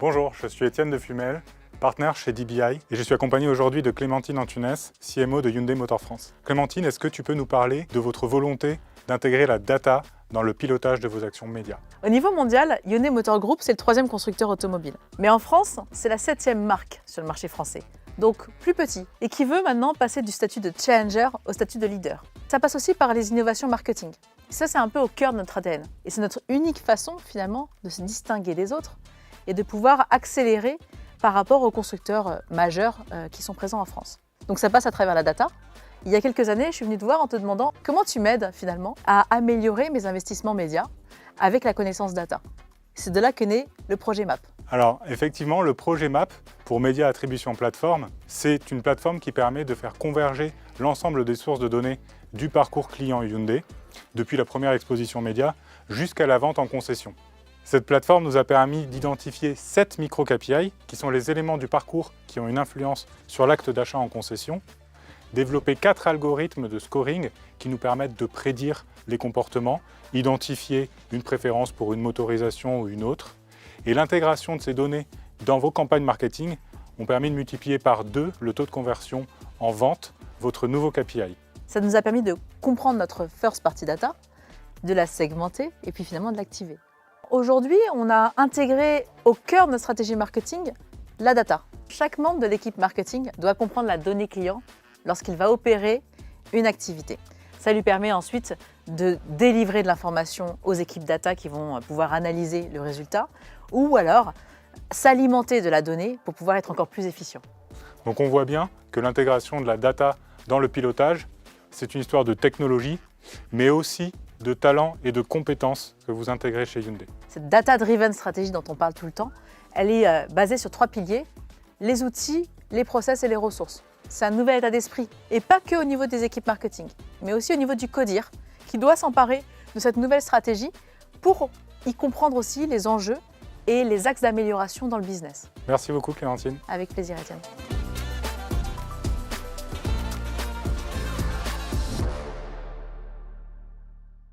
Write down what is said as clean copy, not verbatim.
Bonjour, je suis Étienne de Fumel, partenaire chez DBI et je suis accompagné aujourd'hui de Clémentine Antunes, CMO de Hyundai Motor France. Clémentine, est-ce que tu peux nous parler de votre volonté d'intégrer la data dans le pilotage de vos actions médias? Au niveau mondial, Hyundai Motor Group, c'est le 3e constructeur automobile. Mais en France, c'est la 7e marque sur le marché français. Donc plus petit, et qui veut maintenant passer du statut de challenger au statut de leader. Ça passe aussi par les innovations marketing. Ça, c'est un peu au cœur de notre ADN. Et c'est notre unique façon, finalement, de se distinguer des autres et de pouvoir accélérer par rapport aux constructeurs majeurs qui sont présents en France. Donc ça passe à travers la data. Il y a quelques années, je suis venue te voir en te demandant comment tu m'aides finalement à améliorer mes investissements médias avec la connaissance data. C'est de là qu'est né le projet MAP. Alors effectivement, le projet MAP pour Média Attribution Plateforme, c'est une plateforme qui permet de faire converger l'ensemble des sources de données du parcours client Hyundai, depuis la première exposition média jusqu'à la vente en concession. Cette plateforme nous a permis d'identifier 7 micro-KPI, qui sont les éléments du parcours qui ont une influence sur l'acte d'achat en concession, développer 4 algorithmes de scoring qui nous permettent de prédire les comportements, identifier une préférence pour une motorisation ou une autre, et l'intégration de ces données dans vos campagnes marketing ont permis de multiplier par 2 le taux de conversion en vente, votre nouveau KPI. Ça nous a permis de comprendre notre first party data, de la segmenter et puis finalement de l'activer. Aujourd'hui, on a intégré au cœur de notre stratégie marketing la data. Chaque membre de l'équipe marketing doit comprendre la donnée client lorsqu'il va opérer une activité. Ça lui permet ensuite de délivrer de l'information aux équipes data qui vont pouvoir analyser le résultat ou alors s'alimenter de la donnée pour pouvoir être encore plus efficient. Donc on voit bien que l'intégration de la data dans le pilotage, c'est une histoire de technologie, mais aussi de talent et de compétences que vous intégrez chez Hyundai. Cette data-driven stratégie dont on parle tout le temps, elle est basée sur 3 piliers, les outils, les process et les ressources. C'est un nouvel état d'esprit, et pas que au niveau des équipes marketing, mais aussi au niveau du CODIR, qui doit s'emparer de cette nouvelle stratégie pour y comprendre aussi les enjeux et les axes d'amélioration dans le business. Merci beaucoup Clémentine. Avec plaisir Étienne.